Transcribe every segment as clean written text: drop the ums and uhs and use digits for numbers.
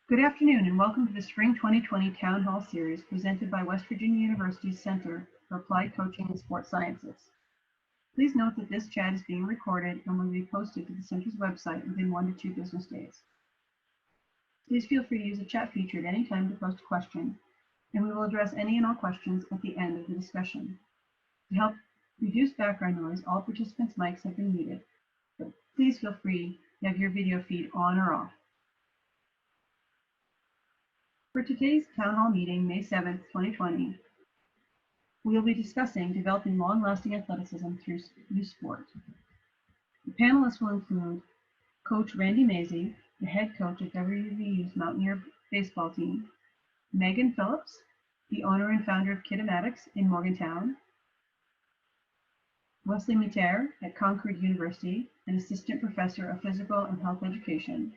Good afternoon and welcome to the Spring 2020 Town Hall Series presented by West Virginia University's Center for Applied Coaching and Sports Sciences. Please note that this chat is being recorded and will be posted to the center's website within 1 to 2 business days. Please feel free to use the chat feature at any time to post a question, and we will address any and all questions at the end of the discussion. To help reduce background noise, all participants' mics have been muted, but please feel free to have your video feed on or off. For today's Town Hall meeting, May 7th, 2020, we will be discussing developing long-lasting athleticism through youth sport. The panelists will include Coach Randy Mazie, the head coach of WVU's Mountaineer baseball team, Megan Phillips, the owner and founder of Kinematics in Morgantown, Wesley Mater at Concord University, an assistant professor of physical and health education,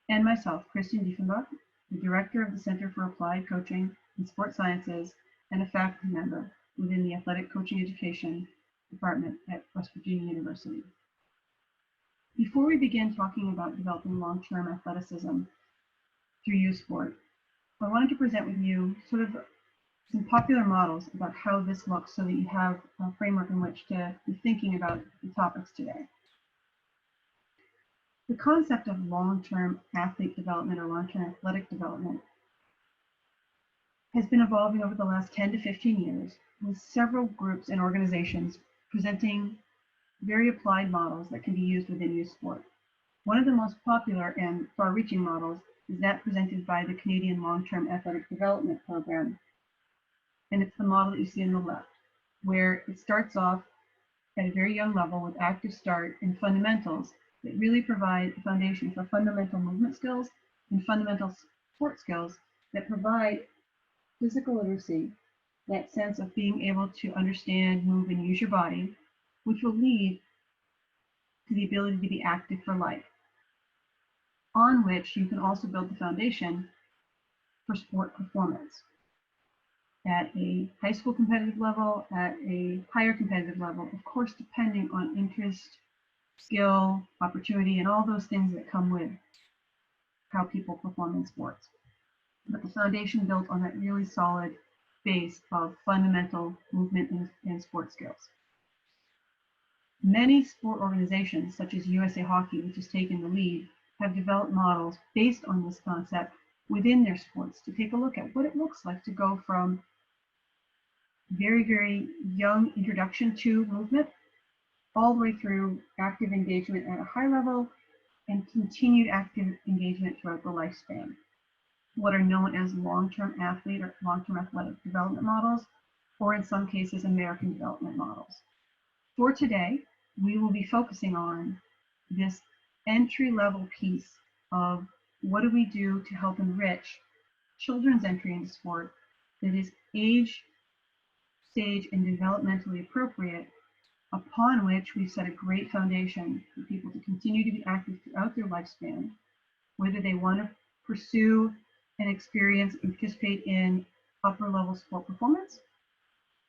and myself, Kristen Diefenbach, the director of the Center for Applied Coaching and Sports Sciences and a faculty member within the Athletic Coaching Education Department at West Virginia University. Before we begin talking about developing long-term athleticism through youth sport, I wanted to present with you sort of some popular models about how this looks so that you have a framework in which to be thinking about the topics today. The concept of long-term athlete development or long-term athletic development has been evolving over the last 10 to 15 years, with several groups and organizations presenting very applied models that can be used within youth sport. One of the most popular and far-reaching models is that presented by the Canadian Long-Term Athletic Development Program, and it's the model that you see on the left, where it starts off at a very young level with active start and fundamentals that really provide a foundation for fundamental movement skills and fundamental sport skills that provide physical literacy, that sense of being able to understand, move, and use your body, which will lead to the ability to be active for life, on which you can also build the foundation for sport performance at a high school competitive level, at a higher competitive level, of course, depending on interest, skill, opportunity, and all those things that come with how people perform in sports. But the foundation built on that really solid base of fundamental movement and sport skills. Many sport organizations, such as USA Hockey, which has taken the lead, have developed models based on this concept within their sports to take a look at what it looks like to go from very, very young introduction to movement all the way through active engagement at a high level and continued active engagement throughout the lifespan, what are known as long-term athlete or long-term athletic development models, or in some cases, American development models. For today, we will be focusing on this entry-level piece of what do we do to help enrich children's entry into sport that is age, stage, and developmentally appropriate, upon which we've set a great foundation for people to continue to be active throughout their lifespan, whether they want to pursue and experience and participate in upper level sport performance,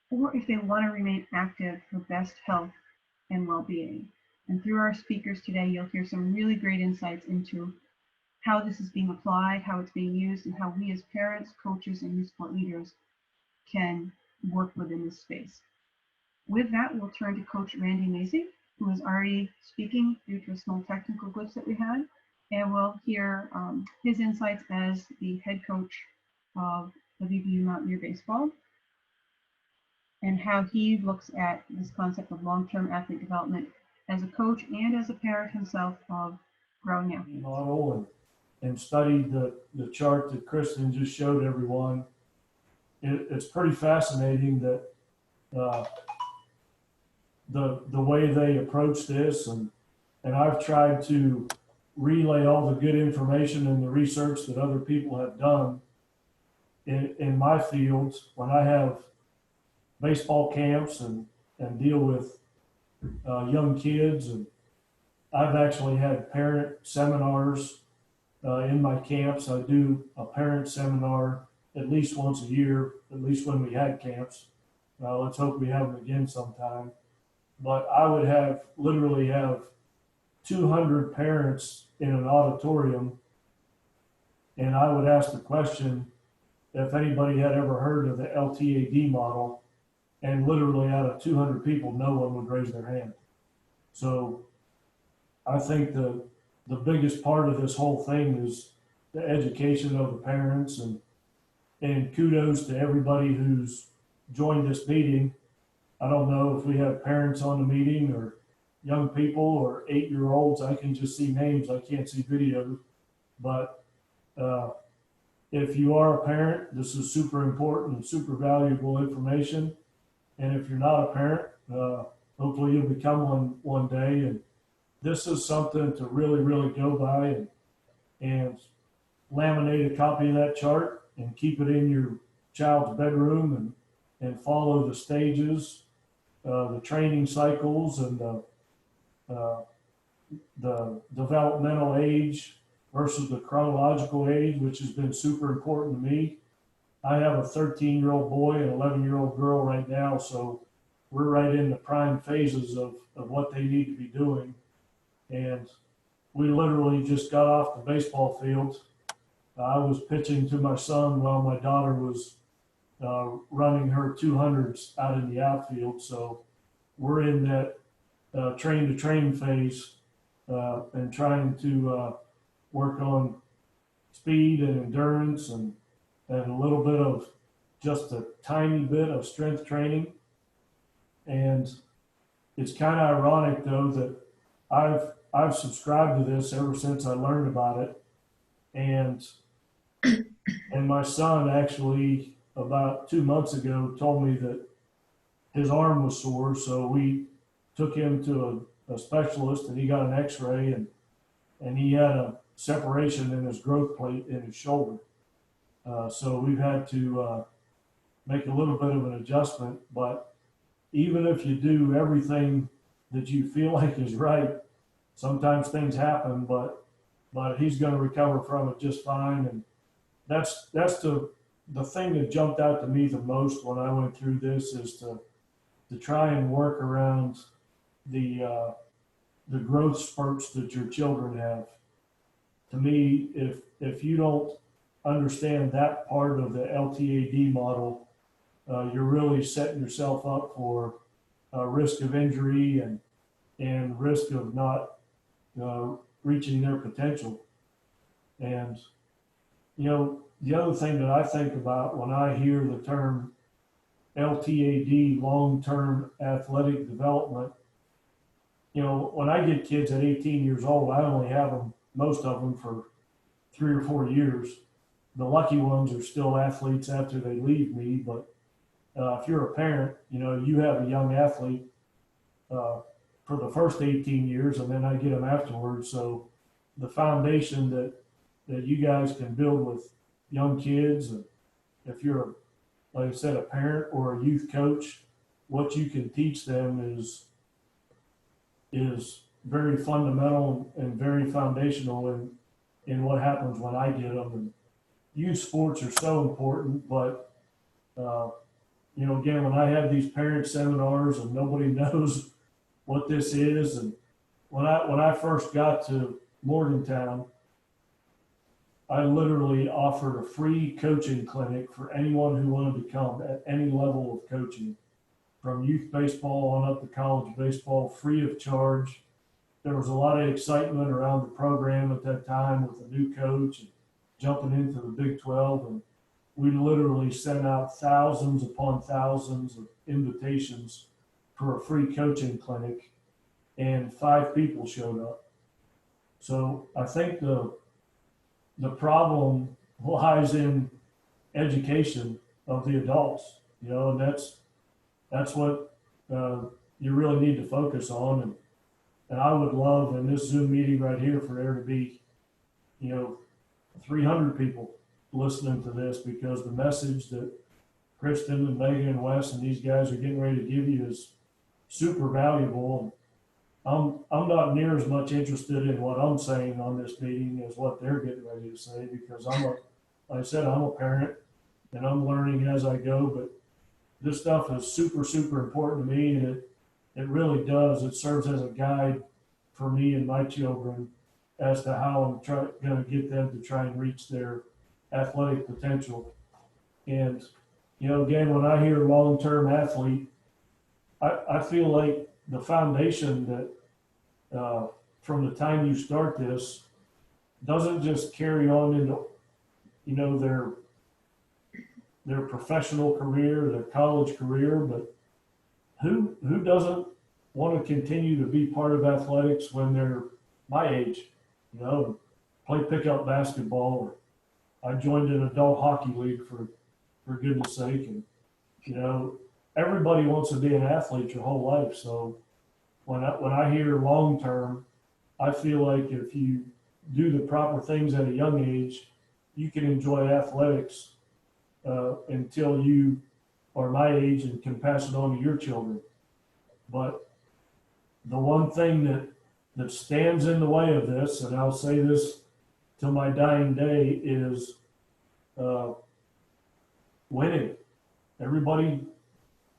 or if they want to remain active for best health and well-being. And through our speakers today, you'll hear some really great insights into how this is being applied, how it's being used, and how we as parents, coaches, and youth sport leaders can work within this space. With that, we'll turn to Coach Randy Mazie, who is already speaking due to a small technical glitch that we had, and we'll hear his insights as the head coach of WVU Mountaineer Baseball and how he looks at this concept of long-term athlete development as a coach and as a parent himself of growing athletes. Model and studied the chart that Kristen just showed everyone. It's pretty fascinating that the way they approach this, and I've tried to relay all the good information and the research that other people have done in my fields when I have baseball camps and deal with young kids. And I've actually had parent seminars in my camps. I do a parent seminar at least once a year, at least when we had camps. Let's hope we have them again sometime. But I would literally have 200 parents in an auditorium And I would ask the question if anybody had ever heard of the LTAD model, and literally out of 200 people, no one would raise their hand. So I think the biggest part of this whole thing is the education of the parents, and kudos to everybody who's joined this meeting. I don't know if we have parents on the meeting or young people or 8-year-olds. I can just see names. I can't see videos. But uh, if you are a parent, this is super important and super valuable information. And if you're not a parent, hopefully you'll become one day. And this is something to really, really go by, and laminate a copy of that chart and keep it in your child's bedroom, and follow the stages, the training cycles, and the developmental age versus the chronological age, which has been super important to me. I have a 13-year-old boy and 11-year-old girl right now, so we're right in the prime phases of what they need to be doing. And we literally just got off the baseball field. I was pitching to my son while my daughter was running her 200s out in the outfield. So we're in that train to train phase, and trying to work on speed and endurance, and a little bit of just a tiny bit of strength training. And it's kind of ironic though that I've subscribed to this ever since I learned about it. And my son actually about 2 months ago told me that his arm was sore, so we took him to a specialist, and he got an x-ray, and he had a separation in his growth plate in his shoulder. So we've had to make a little bit of an adjustment. But even if you do everything that you feel like is right, sometimes things happen, but he's going to recover from it just fine. And that's the thing that jumped out to me the most when I went through this, is to try and work around the growth spurts that your children have. To me, if you don't understand that part of the LTAD model, you're really setting yourself up for risk of injury, and risk of not reaching their potential. And the other thing that I think about when I hear the term LTAD, long-term athletic development, when I get kids at 18 years old, I only have them, most of them, for 3 or 4 years. The lucky ones are still athletes after they leave me. But if you're a parent, you have a young athlete for the first 18 years, and then I get them afterwards. So the foundation that you guys can build with young kids, and if you're, like I said, a parent or a youth coach, what you can teach them is very fundamental and very foundational in what happens when I get them. And youth sports are so important, but again, when I have these parent seminars and nobody knows what this is, and when I first got to Morgantown, I literally offered a free coaching clinic for anyone who wanted to come at any level of coaching, from youth baseball on up to college baseball, free of charge. There was a lot of excitement around the program at that time with a new coach and jumping into the Big 12. And we literally sent out thousands upon thousands of invitations for a free coaching clinic, and 5 people showed up. So I think the problem lies in education of the adults, and that's what you really need to focus on. And I would love in this Zoom meeting right here for there to be, 300 people listening to this, because the message that Kristen and Megan and Wes and these guys are getting ready to give you is super valuable. I'm not near as much interested in what I'm saying on this meeting as what they're getting ready to say, because like I said, I'm a parent and I'm learning as I go. But this stuff is super, super important to me, and it really does. It serves as a guide for me and my children as to how I'm going to get them to try and reach their athletic potential. And, you know, again, when I hear long-term athlete, I feel like the foundation that from the time you start this doesn't just carry on into, you know, their professional career, their college career, but who doesn't want to continue to be part of athletics when they're my age, you know, play pickup basketball, or I joined an adult hockey league for goodness sake. And, you know, everybody wants to be an athlete your whole life. So when I hear long term, I feel like if you do the proper things at a young age, you can enjoy athletics until you are my age and can pass it on to your children. But the one thing that stands in the way of this, and I'll say this till my dying day, is winning. Everybody,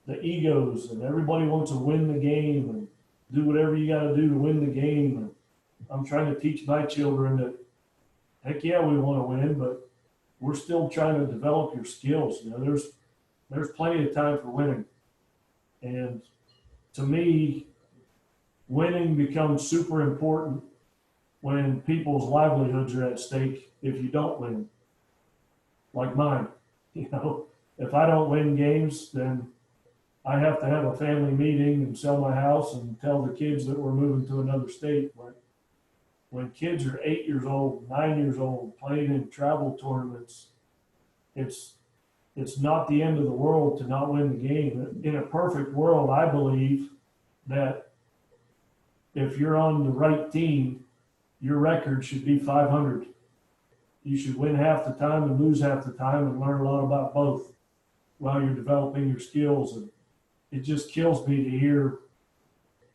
the egos, and everybody wants to win the game and do whatever you got to do to win the game. And I'm trying to teach my children that, heck yeah, we want to win, but we're still trying to develop your skills. You know, there's plenty of time for winning. And to me, winning becomes super important when people's livelihoods are at stake if you don't win, like mine. You know, if I don't win games, then I have to have a family meeting and sell my house and tell the kids that we're moving to another state. But when kids are 8 years old, 9 years old, playing in travel tournaments, it's not the end of the world to not win the game. In a perfect world, I believe that if you're on the right team, your record should be 500. You should win half the time and lose half the time and learn a lot about both while you're developing your skills. And it just kills me to hear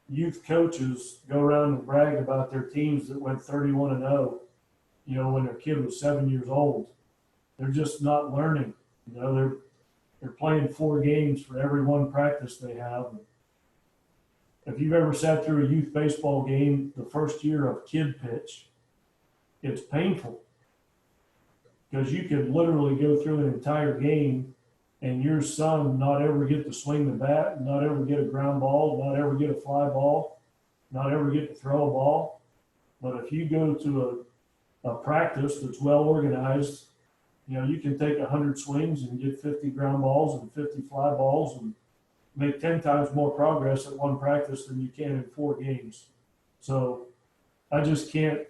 youth coaches go around and brag about their teams that went 31-0, you know, when their kid was 7 years old. They're just not learning. You know, they're playing 4 games for every one practice they have. If you've ever sat through a youth baseball game the first year of kid pitch, it's painful because you could literally go through an entire game and your son not ever get to swing the bat, not ever get a ground ball, not ever get a fly ball, not ever get to throw a ball. But if you go to a practice that's well organized, you know, you can take 100 swings and get 50 ground balls and 50 fly balls and make 10 times more progress at one practice than you can in 4 games. So I just can't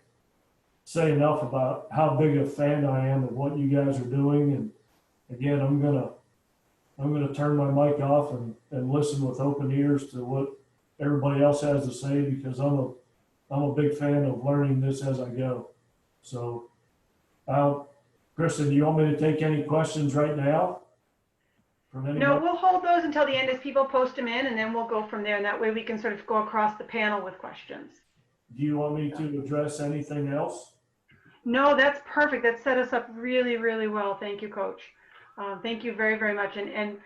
say enough about how big a fan I am of what you guys are doing. And again, I'm gonna turn my mic off and listen with open ears to what everybody else has to say, because I'm a big fan of learning this as I go. So Kristen, do you want me to take any questions right now from anybody? No, we'll hold those until the end as people post them in, and then we'll go from there. And that way we can sort of go across the panel with questions. Do you want me to address anything else? No, that's perfect. That set us up really, really well. Thank you, Coach. Thank you very, very much. And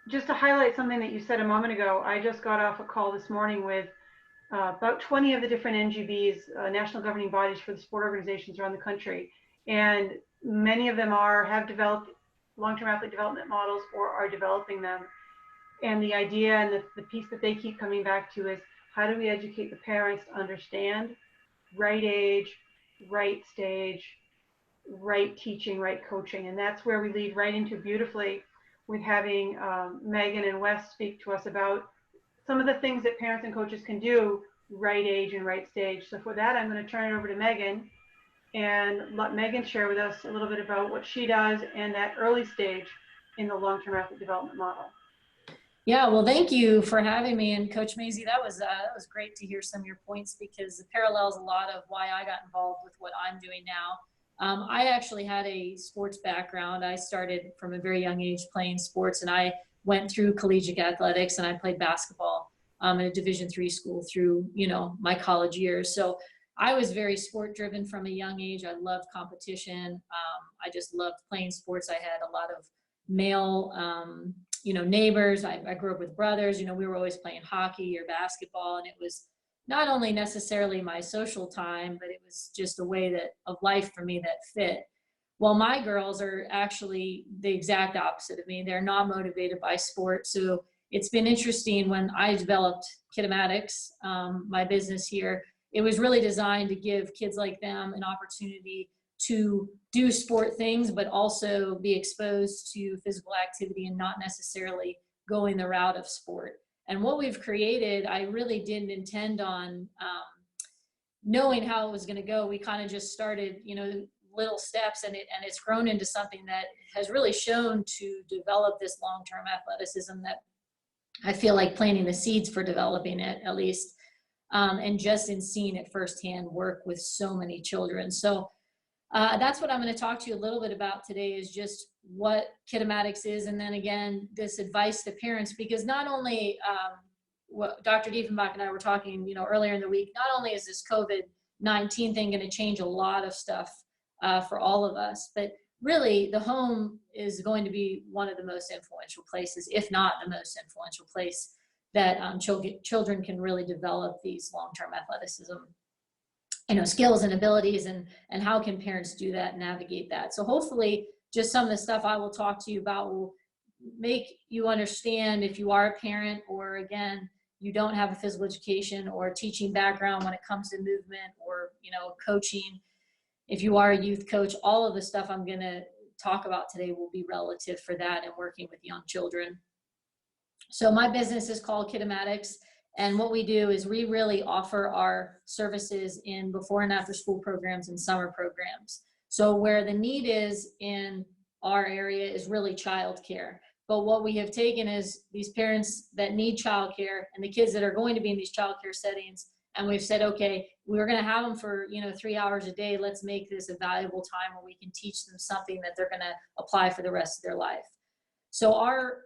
just to highlight something that you said a moment ago, I just got off a call this morning with about 20 of the different NGBs, national governing bodies for the sport organizations around the country. And many of them have developed long-term athlete development models or are developing them. And the idea and the piece that they keep coming back to is, how do we educate the parents to understand right age, right stage, right teaching, right coaching? And that's where we lead right into beautifully with having Megan and Wes speak to us about some of the things that parents and coaches can do right age and right stage. So for that, I'm going to turn it over to Megan and let Megan share with us a little bit about what she does and that early stage in the long-term athlete development model. Yeah, well, thank you for having me. And Coach Maisie, that was great to hear some of your points, because it parallels a lot of why I got involved with what I'm doing now. I actually had a sports background. I started from a very young age playing sports, and I went through collegiate athletics, and I played basketball in a Division III school through, you know, my college years. So I was very sport driven from a young age. I loved competition. I just loved playing sports. I had a lot of male, you know, neighbors. I grew up with brothers. You know, we were always playing hockey or basketball, and it was not only necessarily my social time, but it was just a way that of life for me that fit. Well, my girls are actually the exact opposite of me. They're not motivated by sport. So it's been interesting when I developed Kinematics, my business here, it was really designed to give kids like them an opportunity to do sport things, but also be exposed to physical activity and not necessarily going the route of sport. And what we've created, I really didn't intend on knowing how it was going to go. We kind of just started, little steps, and it's grown into something that has really shown to develop this long-term athleticism that I feel like planting the seeds for developing it, at least, and just in seeing it firsthand work with so many children. So that's what I'm going to talk to you a little bit about today, is just what kinematics is, and then again, this advice to parents, because not only what Dr. Diefenbach and I were talking, earlier in the week, not only is this COVID-19 thing going to change a lot of stuff for all of us, but really the home is going to be one of the most influential places, if not the most influential place that children can really develop these long-term athleticism skills and abilities, and how can parents do that and navigate that. So hopefully just some of the stuff I will talk to you about will make you understand, if you are a parent, or again, you don't have a physical education or teaching background when it comes to movement or coaching. If you are a youth coach, all of the stuff I'm going to talk about today will be relative for that and working with young children. So my business is called Kinematics, and what we do is we really offer our services in before and after school programs and summer programs. So where the need is in our area is really childcare. But what we have taken is these parents that need childcare and the kids that are going to be in these childcare settings, and we've said, okay, we're going to have them for 3 hours a day. Let's make this a valuable time where we can teach them something that they're going to apply for the rest of their life. So our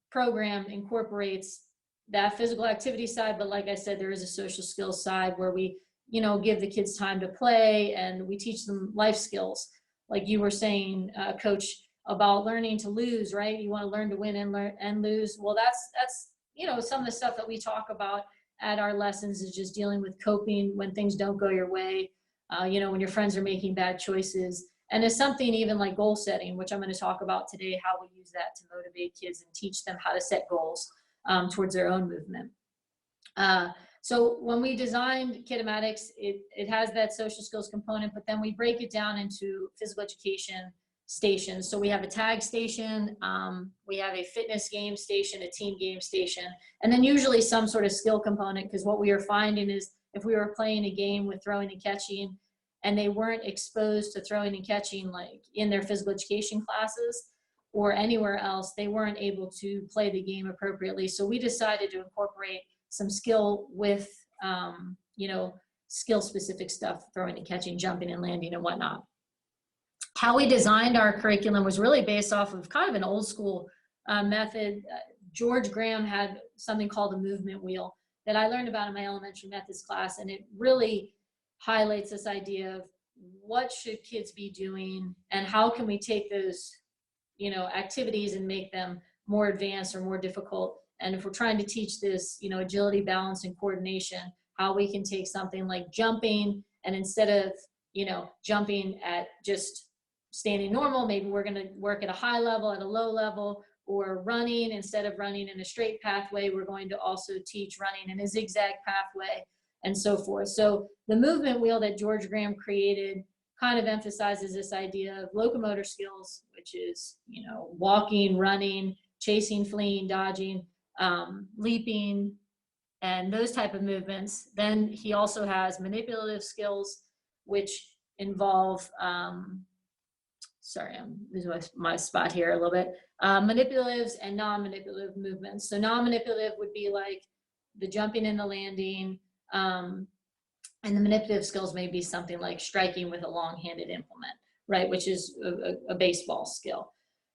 program incorporates that physical activity side, but like I said, there is a social skills side where we give the kids time to play, and we teach them life skills, like you were saying, Coach, about learning to lose, right? You want to learn to win and lose. Well, that's some of the stuff that we talk about at our lessons, is just dealing with coping when things don't go your way, when your friends are making bad choices. And it's something even like goal setting, which I'm going to talk about today, how we use that to motivate kids and teach them how to set goals towards their own movement. So when we designed Kinematics, it has that social skills component, but then we break it down into physical education stations. So we have a tag station, we have a fitness game station, a team game station, and then usually some sort of skill component, because what we are finding is if we were playing a game with throwing and catching and they weren't exposed to throwing and catching like in their physical education classes or anywhere else, they weren't able to play the game appropriately. So we decided to incorporate some skill with, skill specific stuff, throwing and catching, jumping and landing and whatnot. How we designed our curriculum was really based off of kind of an old school method. George Graham had something called a movement wheel that I learned about in my elementary methods class, and it really highlights this idea of what should kids be doing and how can we take those activities and make them more advanced or more difficult. And if we're trying to teach this agility, balance, and coordination, how we can take something like jumping, and instead of jumping at just standing normal, maybe we're going to work at a high level, at a low level, or running, instead of running in a straight pathway, we're going to also teach running in a zigzag pathway, and so forth. So the movement wheel that George Graham created kind of emphasizes this idea of locomotor skills, which is, walking, running, chasing, fleeing, dodging, leaping, and those type of movements. Then he also has manipulative skills, which involve, sorry, I'm losing my spot here a little bit, manipulatives and non-manipulative movements. So non-manipulative would be like the jumping and the landing, and the manipulative skills may be something like striking with a long-handed implement, right, which is a baseball skill.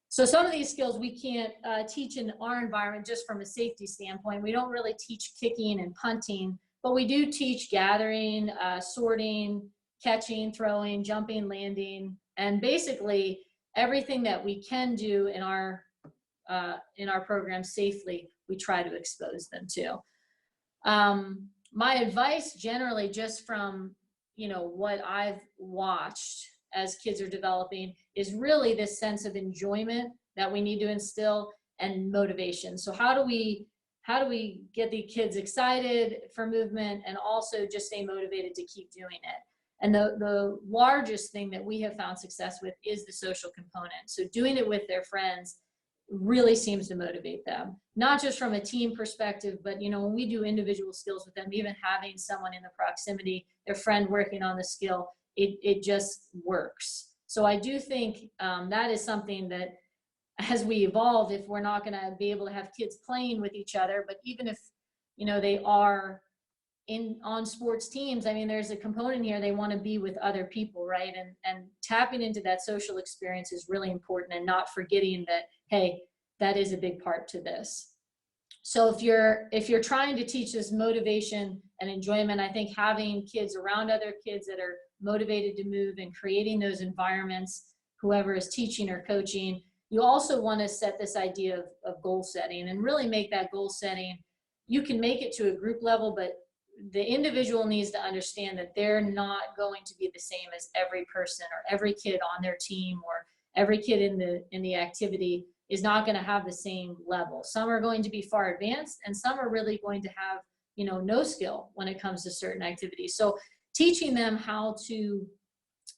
So some of these skills we can't teach in our environment just from a safety standpoint. We don't really teach kicking and punting, but we do teach gathering, sorting, catching, throwing, jumping, landing, and basically everything that we can do in our program safely, we try to expose them to. My advice generally, just from, what I've watched as kids are developing, is really this sense of enjoyment that we need to instill, and motivation. So how do we get the kids excited for movement and also just stay motivated to keep doing it? And the largest thing that we have found success with is the social component. So doing it with their friends really seems to motivate them, not just from a team perspective, but when we do individual skills with them, even having someone in the proximity, their friend working on the skill, it just works. So I do think that is something that, as we evolve, if we're not going to be able to have kids playing with each other, but even if they are on sports teams, I mean, there's a component here, they want to be with other people, right? And tapping into that social experience is really important, and not forgetting that, hey, that is a big part to this. So if you're trying to teach this motivation and enjoyment, I think having kids around other kids that are motivated to move and creating those environments, whoever is teaching or coaching, you also want to set this idea of goal setting, and really make that goal setting. You can make it to a group level, but the individual needs to understand that they're not going to be the same as every person, or every kid on their team, or every kid in the activity is not going to have the same level. Some are going to be far advanced, and some are really going to have, no skill when it comes to certain activities. So teaching them how to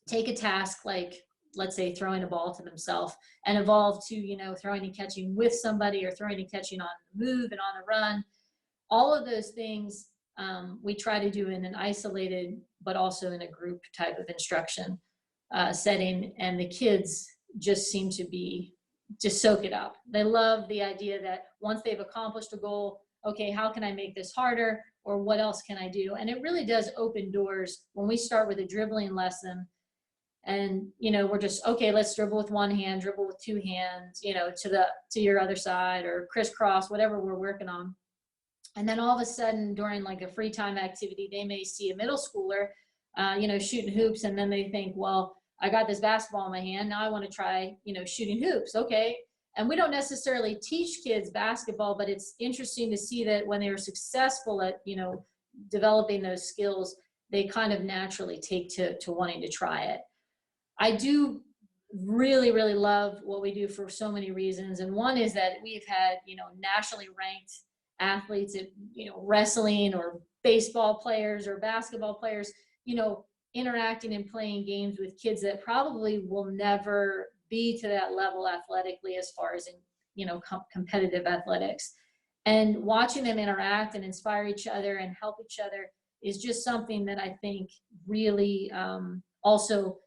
take a task like, let's say, throwing a ball to themselves, and evolve to, throwing and catching with somebody, or throwing and catching on the move and on the run. All of those things we try to do in an isolated, but also in a group type of instruction setting. And the kids just seem to just soak it up. They love the idea that once they've accomplished a goal, okay, how can I make this harder? Or what else can I do? And it really does open doors when we start with a dribbling lesson. And we're just, okay, let's dribble with one hand, dribble with two hands, to your other side, or crisscross, whatever we're working on. And then all of a sudden, during like a free time activity, they may see a middle schooler, shooting hoops, and then they think, well, I got this basketball in my hand, now I want to try, shooting hoops. Okay. And we don't necessarily teach kids basketball, but it's interesting to see that when they are successful at, developing those skills, they kind of naturally take to wanting to try it. I do really, really love what we do for so many reasons. And one is that we've had, nationally ranked athletes at, wrestling, or baseball players or basketball players, interacting and playing games with kids that probably will never be to that level athletically, as far as in, competitive athletics. And watching them interact and inspire each other and help each other is just something that I think really also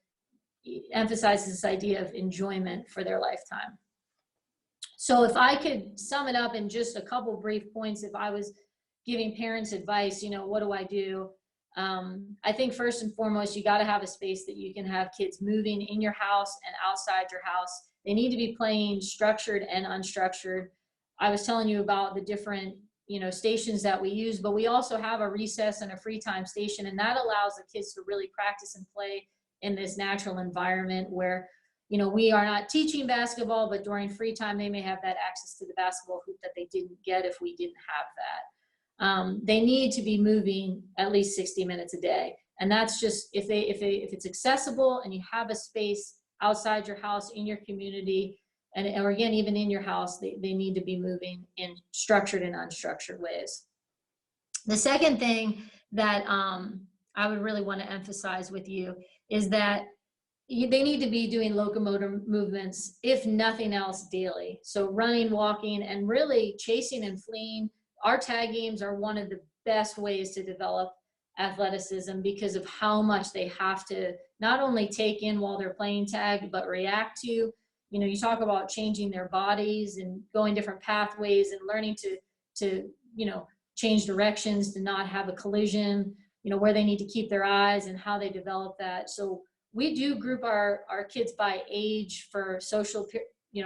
emphasizes this idea of enjoyment for their lifetime. So if I could sum it up in just a couple brief points, if I was giving parents advice, what do I do? I think first and foremost, you got to have a space that you can have kids moving in your house and outside your house. They need to be playing structured and unstructured. I was telling you about the different, stations that we use, but we also have a recess and a free time station, and that allows the kids to really practice and play in this natural environment where, we are not teaching basketball, but during free time, they may have that access to the basketball hoop that they didn't get if we didn't have that. They need to be moving at least 60 minutes a day. And that's just, if it's accessible and you have a space outside your house, in your community, or again, even in your house, they need to be moving in structured and unstructured ways. The second thing that I would really want to emphasize with you is that they need to be doing locomotor movements, if nothing else, daily. So running, walking, and really chasing and fleeing. Our tag games are one of the best ways to develop athleticism, because of how much they have to not only take in while they're playing tag, but react to. You talk about changing their bodies and going different pathways and learning to change directions, to not have a collision, where they need to keep their eyes and how they develop that. So we do group our kids by age for social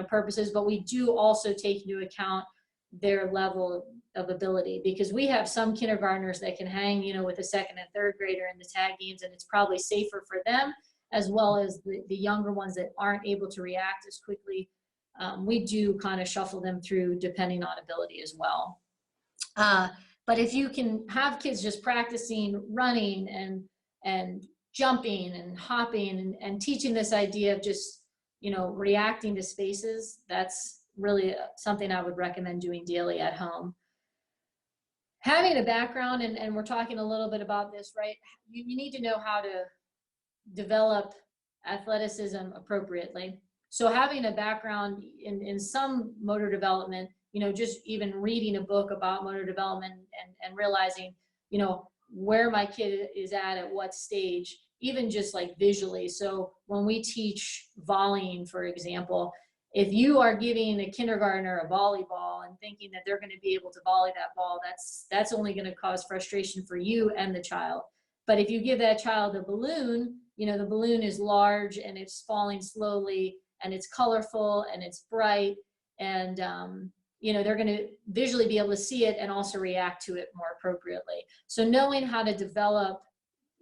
purposes, but we do also take into account their level of ability, because we have some kindergartners that can hang with a second and third grader in the tag games, and it's probably safer for them, as well as the younger ones that aren't able to react as quickly. We do kind of shuffle them through depending on ability as well. But But if you can have kids just practicing running and jumping and hopping and teaching this idea of just, reacting to spaces, that's really something I would recommend doing daily at home. Having a background, and we're talking a little bit about this, right? You need to know how to develop athleticism appropriately. So having a background in some motor development, just even reading a book about motor development and realizing, where my kid is at what stage, even just like visually. So when we teach volleying, for example, if you are giving a kindergartner a volleyball and thinking that they're going to be able to volley that ball, that's only going to cause frustration for you and the child. But if you give that child a balloon, the balloon is large and it's falling slowly and it's colorful and it's bright, and they're going to visually be able to see it and also react to it more appropriately. So knowing how to develop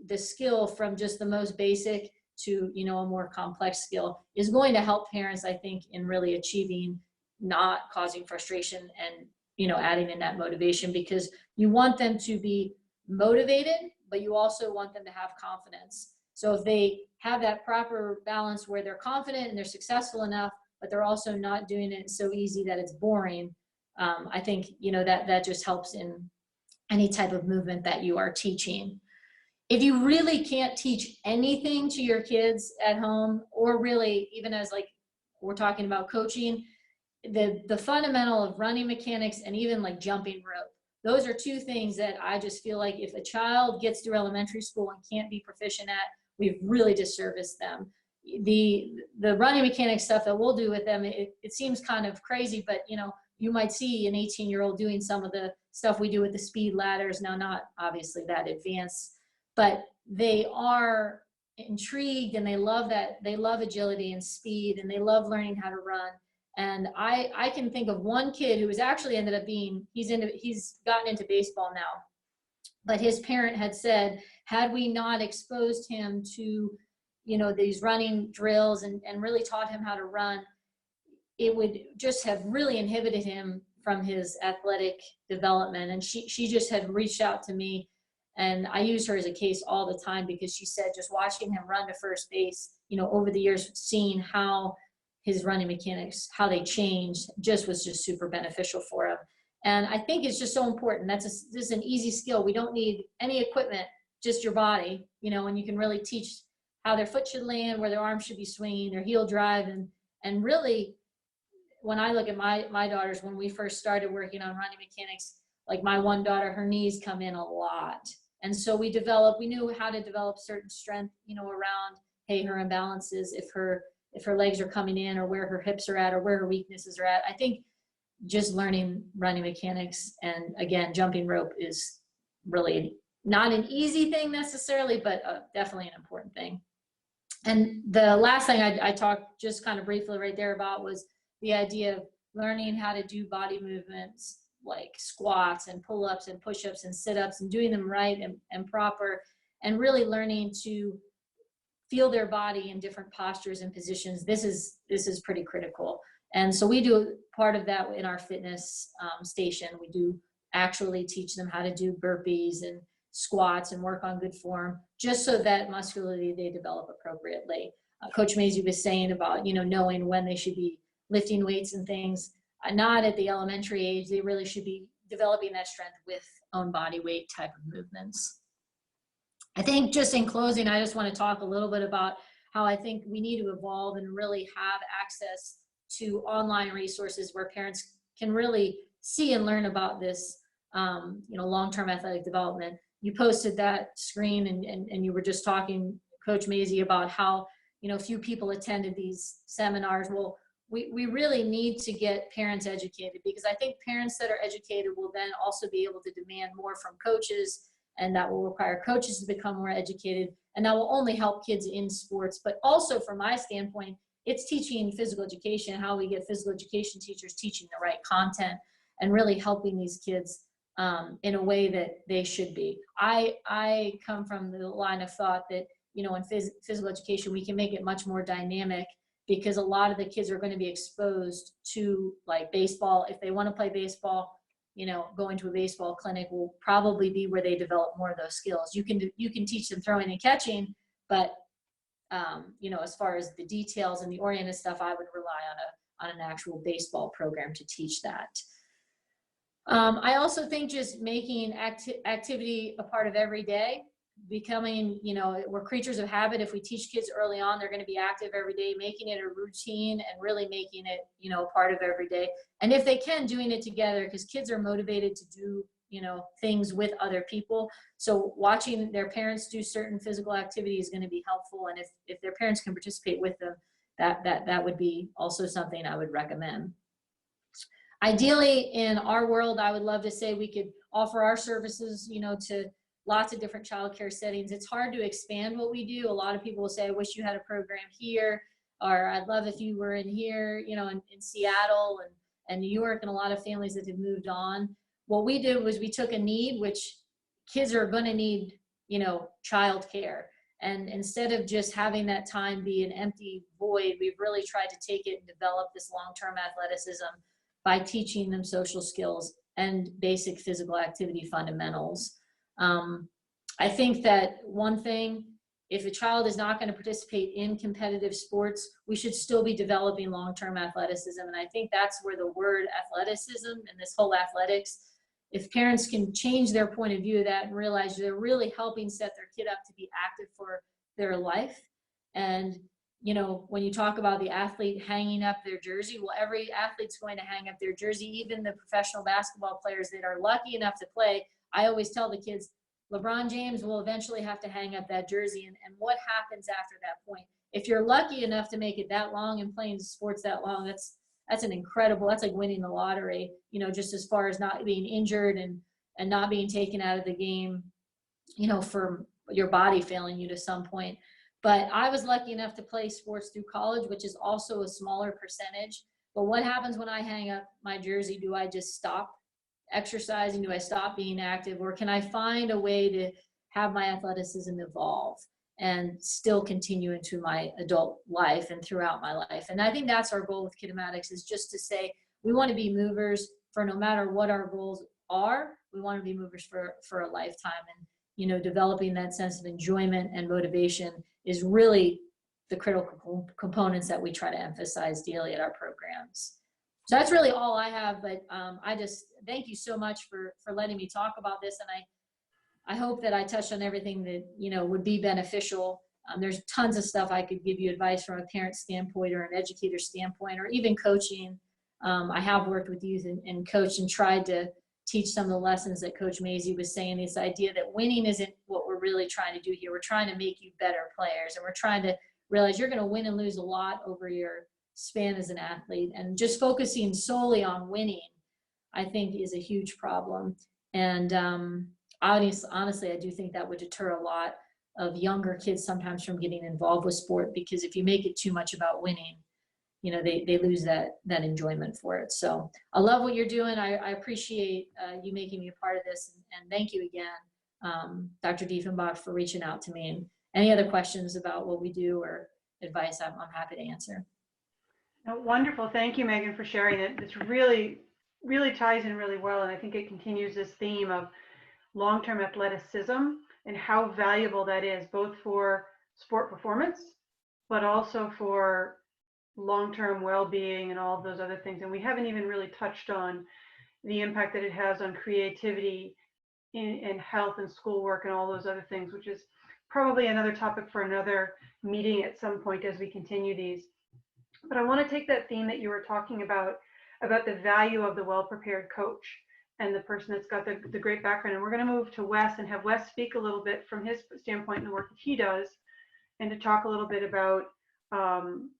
the skill from just the most basic to, a more complex skill is going to help parents, I think, in really achieving not causing frustration and, adding in that motivation, because you want them to be motivated, but you also want them to have confidence. So if they have that proper balance where they're confident and they're successful enough, but they're also not doing it so easy that it's boring, I think, that just helps in any type of movement that you are teaching. If you really can't teach anything to your kids at home, or really even as like we're talking about coaching, the fundamental of running mechanics and even like jumping rope, those are two things that I just feel like if a child gets through elementary school and can't be proficient at, we've really disserviced them. The running mechanics stuff that we'll do with them, it seems kind of crazy, but you might see an 18-year-old doing some of the stuff we do with the speed ladders. Now, not obviously that advanced, but they are intrigued and they love that. They love agility and speed, and they love learning how to run. And I can think of one kid who was actually ended up being, he's gotten into baseball now, but his parent had said, had we not exposed him to, these running drills and really taught him how to run, it would just have really inhibited him from his athletic development. And she just had reached out to me, and I use her as a case all the time, because she said just watching him run to first base, over the years, seeing how his running mechanics, how they changed, was just super beneficial for him. And I think it's just so important. This is an easy skill. We don't need any equipment, just your body, and you can really teach how their foot should land, where their arms should be swinging, their heel drive. And really, when I look at my daughters, when we first started working on running mechanics, like my one daughter, her knees come in a lot. And so we knew how to develop certain strength, around, hey, her imbalances, if her legs are coming in, or where her hips are at, or where her weaknesses are at. I think just learning running mechanics and, again, jumping rope is really not an easy thing necessarily, but definitely an important thing. And the last thing I talked just kind of briefly right there about was the idea of learning how to do body movements like squats and pull-ups and push-ups and sit-ups, and doing them right and proper, and really learning to feel their body in different postures and positions. This is pretty critical. And so we do part of that in our fitness station. We do actually teach them how to do burpees and squats and work on good form, just so that muscularly they develop appropriately. Coach Maisie was saying about, knowing when they should be lifting weights and things. Not at the elementary age. They really should be developing that strength with own body weight type of movements. I think just in closing, I just want to talk a little bit about how I think we need to evolve and really have access to online resources where parents can really see and learn about this, long-term athletic development. You posted that screen and you were just talking, Coach Maisie, about how, few people attended these seminars. Well, we really need to get parents educated, because I think parents that are educated will then also be able to demand more from coaches, and that will require coaches to become more educated, and that will only help kids in sports. But also, from my standpoint, it's teaching physical education, how we get physical education teachers teaching the right content and really helping these kids in a way that they should be. I come from the line of thought that, in physical education, we can make it much more dynamic, because a lot of the kids are going to be exposed to, like, baseball. If they want to play baseball, going to a baseball clinic will probably be where they develop more of those skills. You can teach them throwing and catching, but as far as the details and the oriented stuff, I would rely on an actual baseball program to teach that. I also think just making activity a part of every day, becoming, we're creatures of habit. If we teach kids early on, they're going to be active every day, making it a routine and really making it, a part of every day. And if they can, doing it together, because kids are motivated to do, things with other people. So watching their parents do certain physical activity is going to be helpful. And if their parents can participate with them, that would be also something I would recommend. Ideally, in our world, I would love to say we could offer our services, to lots of different childcare settings. It's hard to expand what we do. A lot of people will say, I wish you had a program here, or I'd love if you were in here, in Seattle and New York, and a lot of families that have moved on. What we did was we took a need, which kids are going to need, childcare. And instead of just having that time be an empty void, we've really tried to take it and develop this long-term athleticism by teaching them social skills and basic physical activity fundamentals. I think that one thing, if a child is not going to participate in competitive sports, we should still be developing long-term athleticism. And I think that's where the word athleticism and this whole athletics, if parents can change their point of view of that and realize they're really helping set their kid up to be active for their life. And when you talk about the athlete hanging up their jersey, well, every athlete's going to hang up their jersey, even the professional basketball players that are lucky enough to play. I always tell the kids, LeBron James will eventually have to hang up that jersey. And what happens after that point? If you're lucky enough to make it that long and playing sports that long, that's an incredible, that's like winning the lottery, just as far as not being injured and not being taken out of the game, for your body failing you to some point. But I was lucky enough to play sports through college, which is also a smaller percentage. But what happens when I hang up my jersey? Do I just stop exercising? Do I stop being active? Or can I find a way to have my athleticism evolve and still continue into my adult life and throughout my life? And I think that's our goal with Kinematics, is just to say we want to be movers for no matter what our goals are. We want to be movers for a lifetime. And developing that sense of enjoyment and motivation is really the critical components that we try to emphasize daily at our programs. So that's really all I have, but I just thank you so much for letting me talk about this. And I hope that I touched on everything that, would be beneficial. There's tons of stuff I could give you advice from a parent standpoint or an educator standpoint, or even coaching. I have worked with youth and coached and tried to teach some of the lessons that Coach Maisie was saying, this idea that winning isn't what we're really trying to do here. We're trying to make you better players, and we're trying to realize you're going to win and lose a lot over your span as an athlete, and just focusing solely on winning, I think, is a huge problem. And honestly, I do think that would deter a lot of younger kids sometimes from getting involved with sport, because if you make it too much about winning, they lose that enjoyment for it. So I love what you're doing. I appreciate you making me a part of this, and thank you again, Dr. Diefenbach, for reaching out to me. And any other questions about what we do or advice, I'm happy to answer. Oh, wonderful. Thank you, Megan, for sharing it. This really ties in really well. And I think it continues this theme of long-term athleticism and how valuable that is, both for sport performance, but also for long-term well-being and all of those other things. And we haven't even really touched on the impact that it has on creativity in health and schoolwork and all those other things, which is probably another topic for another meeting at some point as we continue these. But I want to take that theme that you were talking about the value of the well-prepared coach and the person that's got the great background. And we're going to move to Wes and have Wes speak a little bit from his standpoint and the work that he does, and to talk a little bit about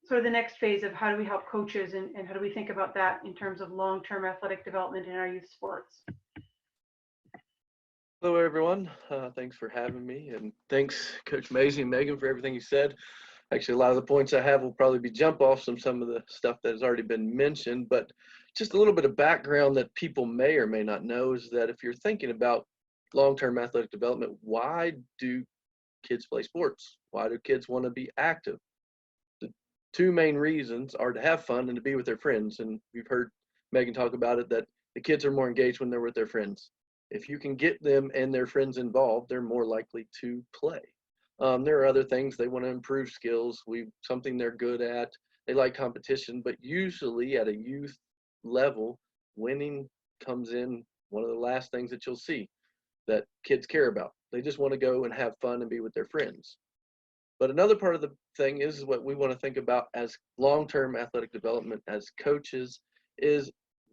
sort of the next phase of how do we help coaches and how do we think about that in terms of long-term athletic development in our youth sports. Hello, everyone. Thanks for having me, and thanks, Coach Maisie and Megan, for everything you said. Actually, a lot of the points I have will probably be jump offs from some of the stuff that has already been mentioned, but just a little bit of background that people may or may not know is that if you're thinking about long-term athletic development, why do kids play sports? Why do kids want to be active? The two main reasons are to have fun and to be with their friends. And we've heard Megan talk about it, that The kids are more engaged when they're with their friends. If you can get them and their friends involved, they're more likely to play. There are other things. They want to improve skills, something they're good at. They like competition, but usually at a youth level, winning comes in one of the last things that you'll see that kids care about. They just want to go and have fun and be with their friends. But another part of the thing is what we want to think about as long-term athletic development as coaches is,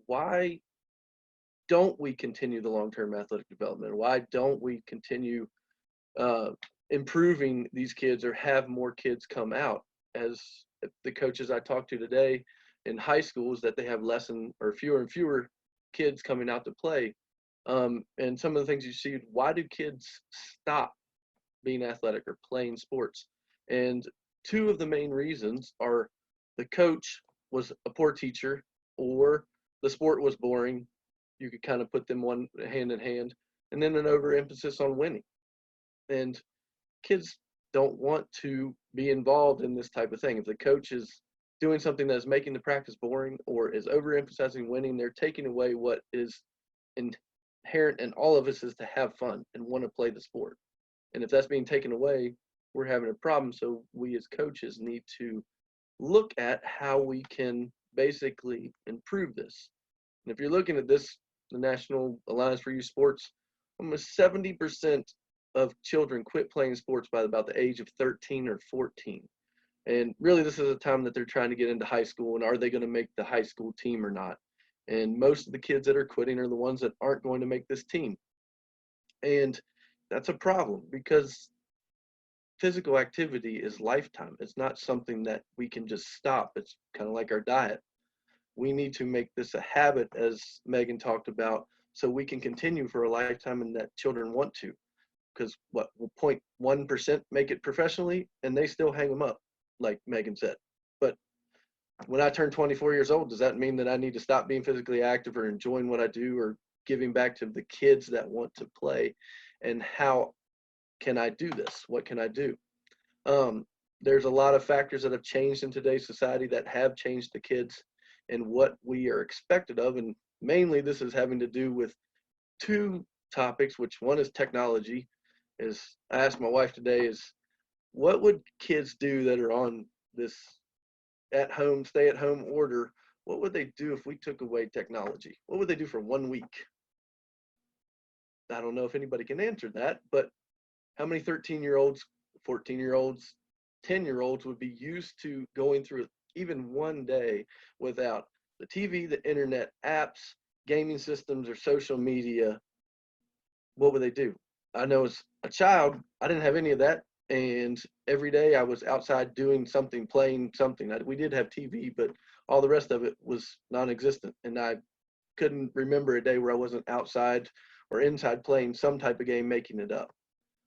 why don't we continue the long-term athletic development? Why don't we continue improving these kids or have more kids come out? As the coaches I talked to today in high schools, that they have fewer and fewer kids coming out to play. And some of the things you see, why do kids stop being athletic or playing sports? And two of the main reasons are the coach was a poor teacher, or the sport was boring. You could kind of put them one hand in hand, and then an overemphasis on winning. And kids don't want to be involved in this type of thing. If the coach is doing something that is making the practice boring or is overemphasizing winning, they're taking away what is inherent in all of us, is to have fun and want to play the sport. And if that's being taken away, we're having a problem. So we as coaches need to look at how we can basically improve this. And if you're looking at this, the National Alliance for Youth Sports, almost 70% of children quit playing sports by about the age of 13 or 14. And really, this is a time that they're trying to get into high school, and are they going to make the high school team or not? And most of the kids that are quitting are the ones that aren't going to make this team. And that's a problem, because physical activity is lifetime. It's not something that we can just stop. It's kind of like our diet. We need to make this a habit, as Megan talked about, so we can continue for a lifetime and that children want to. Because what will 0.1% make it professionally, and they still hang them up, like Megan said. But when I turn 24 years old, does that mean that I need to stop being physically active or enjoying what I do or giving back to the kids that want to play? And how can I do this? What can I do? There's a lot of factors that have changed in today's society that have changed the kids and what we are expected of. And mainly this is having to do with two topics, which one is technology. I asked my wife today, is what would kids do that are on this stay at home order? What would they do if we took away technology? What would they do for 1 week? I don't know if anybody can answer that, but how many 13-year-olds, 14-year-olds, 10-year-olds would be used to going through even one day without the TV, the internet, apps, gaming systems, or social media? What would they do? I know as a child, I didn't have any of that. And every day I was outside doing something, playing something. We did have TV, but all the rest of it was non-existent. And I couldn't remember a day where I wasn't outside or inside playing some type of game, making it up.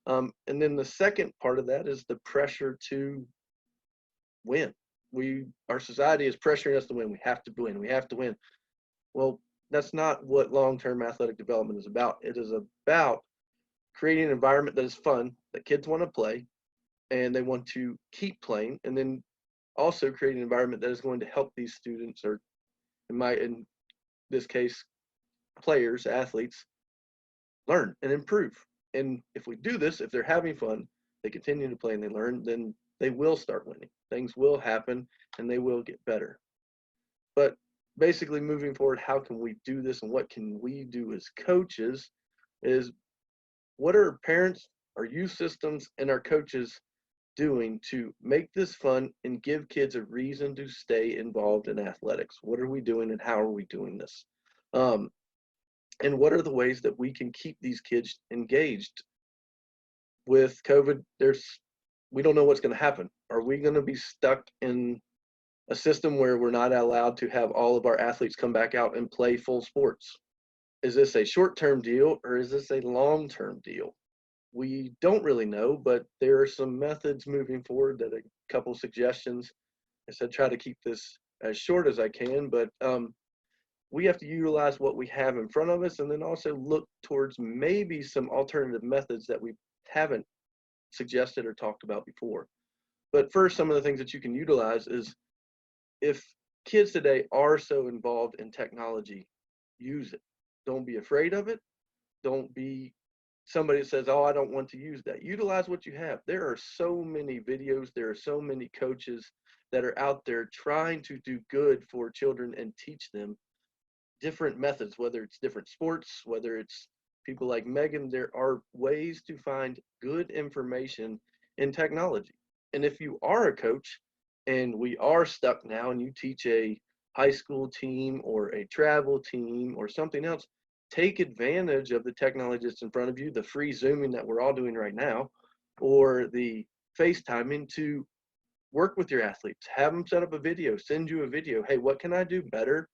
And then the second part of that is the pressure to win. Our society is pressuring us to win. We have to win. We have to win. Well, that's not what long-term athletic development is about. It is about creating an environment that is fun, that kids want to play, and they want to keep playing, and then also create an environment that is going to help these students, or in this case, players, athletes, learn and improve. And if we do this, if they're having fun, they continue to play and they learn, then they will start winning. Things will happen and they will get better. But basically, moving forward, how can we do this and what can we do as coaches is, what are parents, our youth systems, and our coaches doing to make this fun and give kids a reason to stay involved in athletics? What are we doing and how are we doing this? And what are the ways that we can keep these kids engaged? With COVID, we don't know what's going to happen. Are we going to be stuck in a system where we're not allowed to have all of our athletes come back out and play full sports? Is this a short-term deal or is this a long-term deal? We don't really know, but there are some methods moving forward, that a couple suggestions. I said try to keep this as short as I can, but we have to utilize what we have in front of us and then also look towards maybe some alternative methods that we haven't suggested or talked about before. But first, some of the things that you can utilize is, if kids today are so involved in technology, use it. Don't be afraid of it. Don't be somebody that says, oh, I don't want to use that. Utilize what you have. There are so many videos. There are so many coaches that are out there trying to do good for children and teach them different methods, whether it's different sports, whether it's people like Megan. There are ways to find good information in technology. And if you are a coach and we are stuck now and you teach a high school team or a travel team or something else, take advantage of the technology that's in front of you, the free Zooming that we're all doing right now, or the FaceTiming to work with your athletes. Have them set up a video, send you a video. Hey, what can I do better?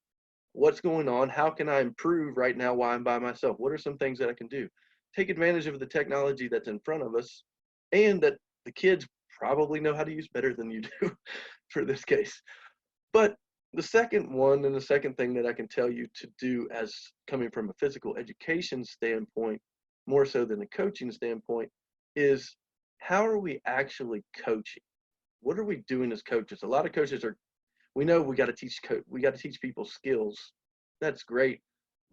What's going on? How can I improve right now while I'm by myself? What are some things that I can do? Take advantage of the technology that's in front of us and that the kids probably know how to use better than you do for this case. But the second one and the second thing that I can tell you to do as coming from a physical education standpoint, more so than a coaching standpoint, is how are we actually coaching? What are we doing as coaches? A lot of coaches we know we got to teach people skills. That's great.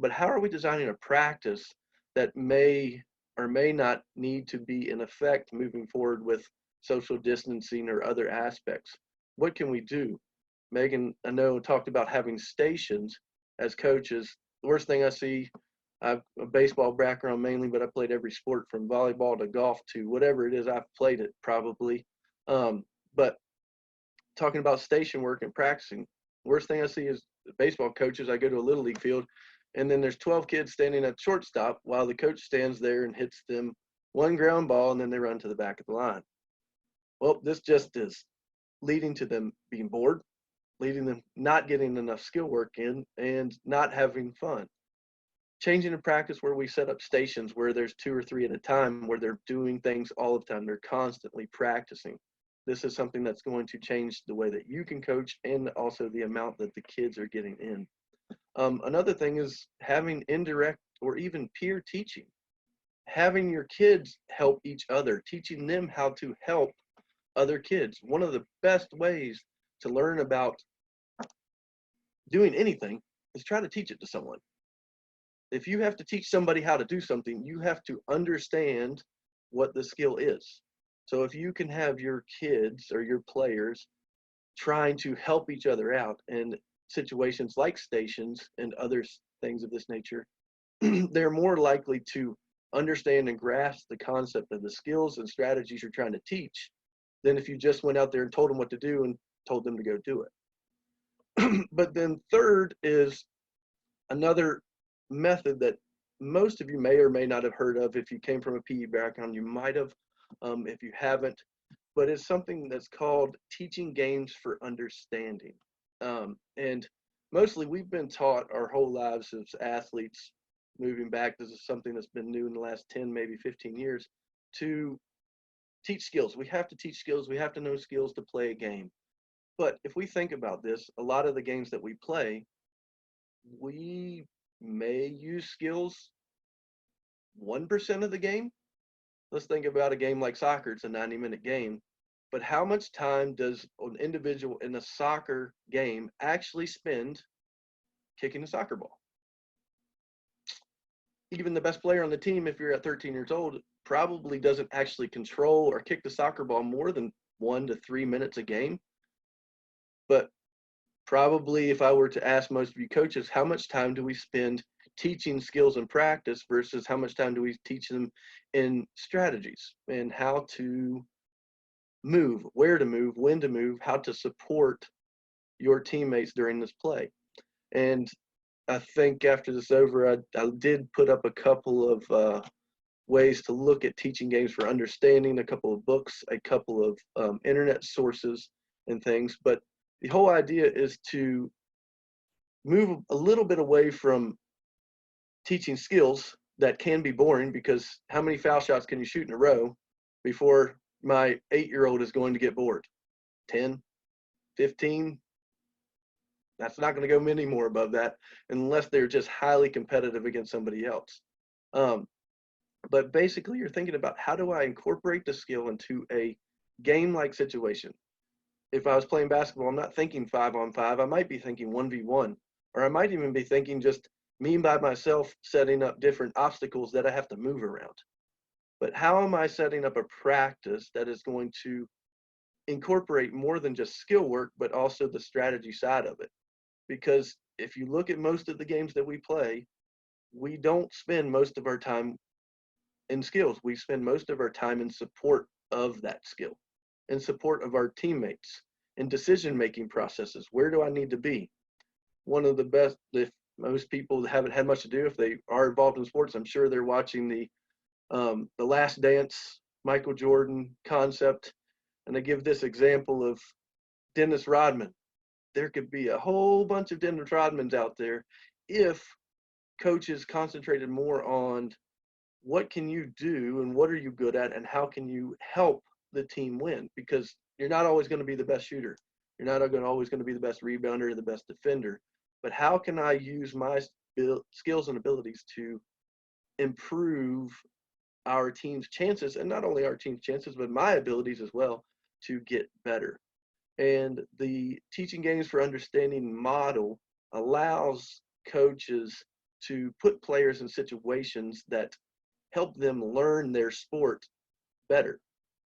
But how are we designing a practice that may or may not need to be in effect moving forward with social distancing or other aspects? What can we do? Megan, I know, talked about having stations as coaches. The worst thing I see, I have a baseball background mainly, but I played every sport from volleyball to golf to whatever it is, I've played it probably. But talking about station work and practicing, worst thing I see is baseball coaches. I go to a little league field and then there's 12 kids standing at shortstop while the coach stands there and hits them one ground ball and then they run to the back of the line. Well, this just is leading to them being bored, leading them not getting enough skill work in and not having fun. Changing a practice where we set up stations where there's 2 or 3 at a time, where they're doing things all the time. They're constantly practicing. This is something that's going to change the way that you can coach and also the amount that the kids are getting in. Another thing is having indirect or even peer teaching. Having your kids help each other, teaching them how to help other kids. One of the best ways to learn about doing anything is try to teach it to someone. If you have to teach somebody how to do something, you have to understand what the skill is. So if you can have your kids or your players trying to help each other out in situations like stations and other things of this nature, they're more likely to understand and grasp the concept of the skills and strategies you're trying to teach than if you just went out there and told them what to do and told them to go do it. But then third is another method that most of you may or may not have heard of. If you came from a PE background, you might have. If you haven't, but it's something that's called teaching games for understanding. And mostly we've been taught our whole lives as athletes, moving back, this is something that's been new in the last 10, maybe 15 years, to teach skills. We have to teach skills. We have to know skills to play a game. But if we think about this, a lot of the games that we play, we may use skills 1% of the game. Let's think about a game like soccer. It's a 90-minute game. But how much time does an individual in a soccer game actually spend kicking a soccer ball? Even the best player on the team, if you're at 13 years old, probably doesn't actually control or kick the soccer ball more than 1 to 3 minutes a game. But probably if I were to ask most of you coaches, how much time do we spend teaching skills and practice versus how much time do we teach them in strategies and how to move, where to move, when to move, how to support your teammates during this play? And I think after this over, I did put up a couple of ways to look at teaching games for understanding, a couple of books, a couple of internet sources and things. But the whole idea is to move a little bit away from teaching skills that can be boring, because how many foul shots can you shoot in a row before my 8-year-old is going to get bored? 10, 15? That's not going to go many more above that unless they're just highly competitive against somebody else. But basically, you're thinking about, how do I incorporate the skill into a game-like situation? If I was playing basketball, I'm not thinking 5-on-5. I might be thinking 1v1, or I might even be thinking just me by myself setting up different obstacles that I have to move around. But how am I setting up a practice that is going to incorporate more than just skill work, but also the strategy side of it? Because if you look at most of the games that we play, we don't spend most of our time in skills. We spend most of our time in support of that skill, in support of our teammates, in decision-making processes. Where do I need to be? One of the best, if most people haven't had much to do, if they are involved in sports, I'm sure they're watching the Last Dance, Michael Jordan concept. And they give this example of Dennis Rodman. There could be a whole bunch of Dennis Rodmans out there if coaches concentrated more on what can you do and what are you good at and how can you help the team win, because you're not always going to be the best shooter. You're not always going to be the best rebounder or the best defender, but how can I use my skills and abilities to improve our team's chances, and not only our team's chances, but my abilities as well to get better. And the Teaching Games for Understanding model allows coaches to put players in situations that help them learn their sport better.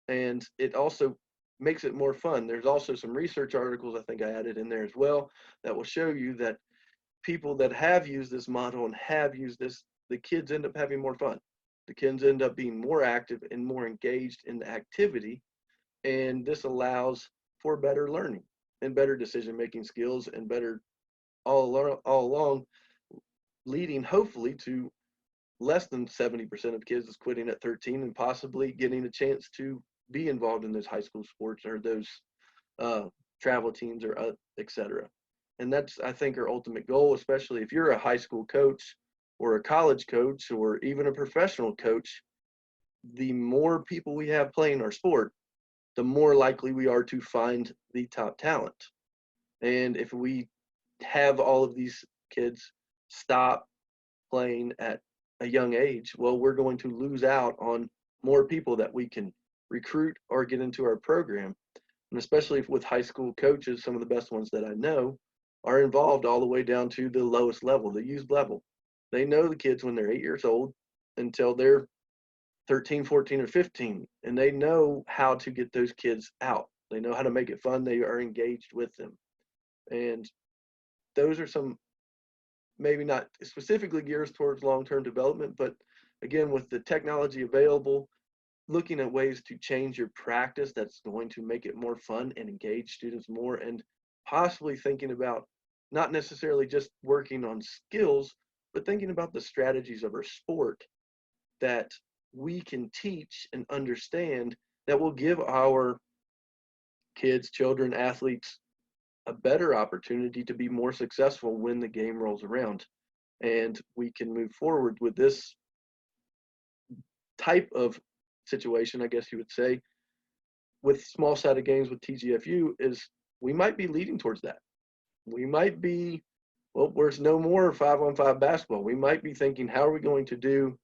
And it also makes it more fun. There's also some research articles I think I added in there as well that will show you that people that have used this model and have used this, the kids end up having more fun. The kids end up being more active and more engaged in the activity. And this allows for better learning and better decision-making skills and better all along, leading hopefully to less than 70% of kids is quitting at 13 and possibly getting a chance to be involved in those high school sports or those travel teams or et cetera. And that's, I think, our ultimate goal, especially if you're a high school coach or a college coach or even a professional coach. The more people we have playing our sport, the more likely we are to find the top talent. And if we have all of these kids stop playing at a young age, well, we're going to lose out on more people that we can recruit or get into our program. And especially with high school coaches, some of the best ones that I know are involved all the way down to the lowest level, the youth level. They know the kids when they're 8 years old until they're 13, 14, or 15, and they know how to get those kids out. They know how to make it fun. They are engaged with them. And those are some, maybe not specifically geared towards long-term development, but again, with the technology available, looking at ways to change your practice that's going to make it more fun and engage students more, and possibly thinking about not necessarily just working on skills, but thinking about the strategies of our sport that we can teach and understand that will give our kids, children, athletes a better opportunity to be more successful when the game rolls around. And we can move forward with this type of situation, I guess you would say, with small-sided games with TGFU, is we might be leading towards that. We might be, well, there's no more 5-on-5 basketball. We might be thinking, how are we going to do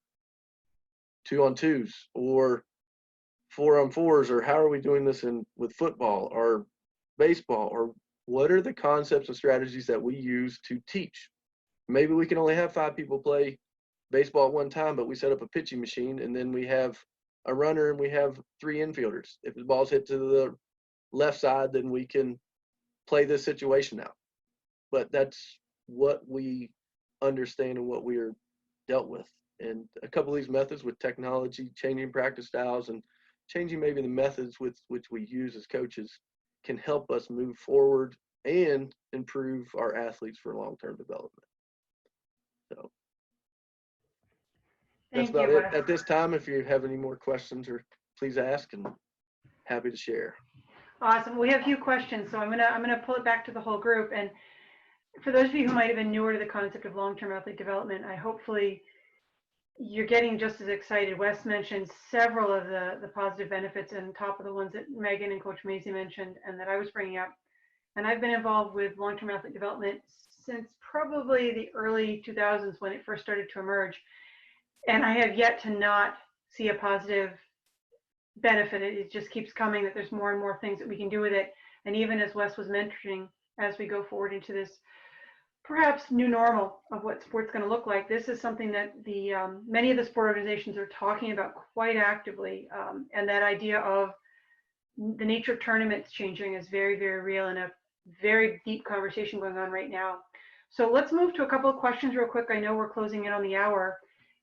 2-on-2s or 4-on-4s, or how are we doing this with football or baseball, or what are the concepts and strategies that we use to teach? Maybe we can only have 5 people play baseball at one time, but we set up a pitching machine, and then we have a runner and we have 3 infielders. If the ball's hit to the left side, then we can play this situation out. But that's what we understand and what we are dealt with. And a couple of these methods with technology, changing practice styles and changing maybe the methods with which we use as coaches can help us move forward and improve our athletes for long-term development. So that's about it at this time. If you have any more questions, or please ask, and happy to share. Awesome. We have a few questions, so I'm gonna pull it back to the whole group. And for those of you who might have been newer to the concept of long-term athlete development, hopefully you're getting just as excited. Wes mentioned several of the positive benefits, and top of the ones that Megan and Coach Maisie mentioned and that I was bringing up. And I've been involved with long-term athlete development since probably the early 2000s when it first started to emerge. And I have yet to not see a positive benefit. It just keeps coming, that there's more and more things that we can do with it. And even as Wes was mentioning, as we go forward into this perhaps new normal of what sport's going to look like. This is something that the many of the sport organizations are talking about quite actively, and that idea of the nature of tournaments changing is very, very real, and a very deep conversation going on right now. So let's move to a couple of questions real quick. I know we're closing in on the hour,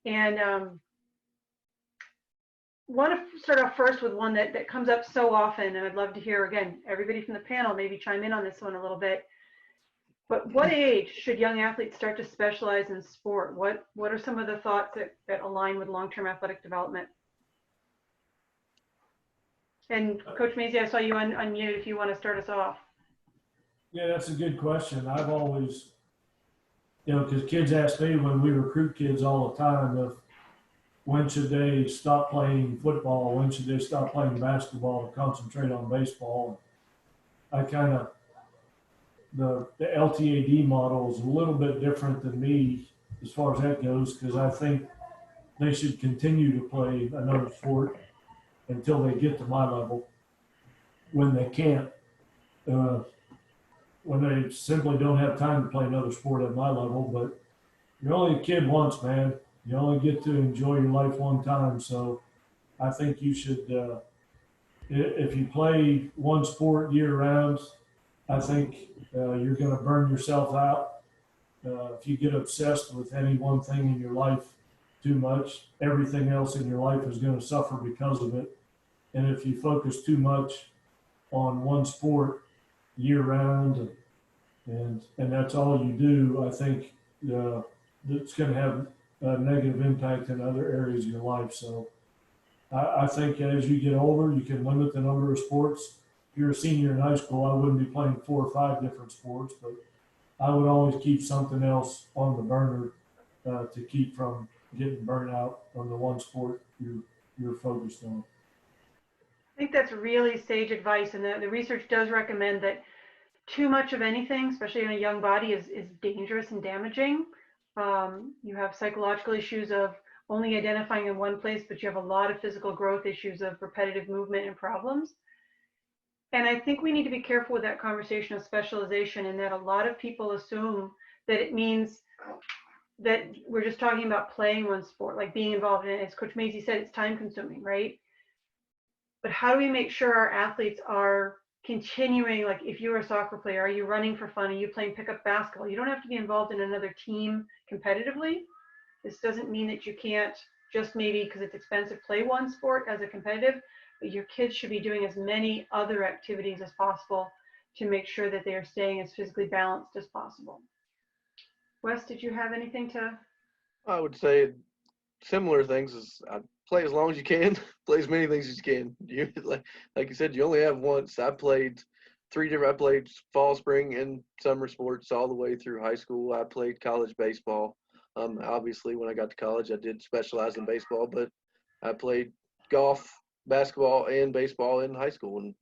and want to start off first with one that comes up so often, and I'd love to hear, again, everybody from the panel maybe chime in on this one a little bit. But what age should young athletes start to specialize in sport? What are some of the thoughts that align with long-term athletic development? And Coach Maisie, I saw you unmute if you want to start us off. Yeah, that's a good question. I've always, because kids ask me when we recruit kids all the time, if when should they stop playing football? When should they stop playing basketball to concentrate on baseball? I kind of, the LTAD model is a little bit different than me as far as that goes, because I think they should continue to play another sport until they get to my level. When they can't, when they simply don't have time to play another sport at my level. But you're only a kid once, man. You only get to enjoy your life one time. So I think you should, if you play one sport year round, I think you're going to burn yourself out. If you get obsessed with any one thing in your life too much, everything else in your life is going to suffer because of it. And if you focus too much on one sport year round and that's all you do, I think it's going to have a negative impact in other areas of your life. So I think as you get older, you can limit the number of sports. If you're a senior in high school, I wouldn't be playing 4 or 5 different sports, but I would always keep something else on the burner to keep from getting burnt out on the one sport you're focused on. I think that's really sage advice, and the research does recommend that too much of anything, especially in a young body, is dangerous and damaging. You have psychological issues of only identifying in one place, but you have a lot of physical growth issues of repetitive movement and problems. And I think we need to be careful with that conversation of specialization, and that a lot of people assume that it means that we're just talking about playing one sport, like being involved in it. As Coach Maisie said, it's time consuming, right? But how do we make sure our athletes are continuing, like if you're a soccer player, are you running for fun? Are you playing pickup basketball? You don't have to be involved in another team competitively. This doesn't mean that you can't just maybe because it's expensive play one sport as a competitive, but your kids should be doing as many other activities as possible to make sure that they are staying as physically balanced as possible. Wes, did you have anything to? I would say similar things is play as long as you can, play as many things as you can. You like you said, you only have once. I played I played fall, spring, and summer sports all the way through high school. I played college baseball. Obviously, when I got to college, I did specialize in baseball, but I played golf, basketball, and baseball in high school, and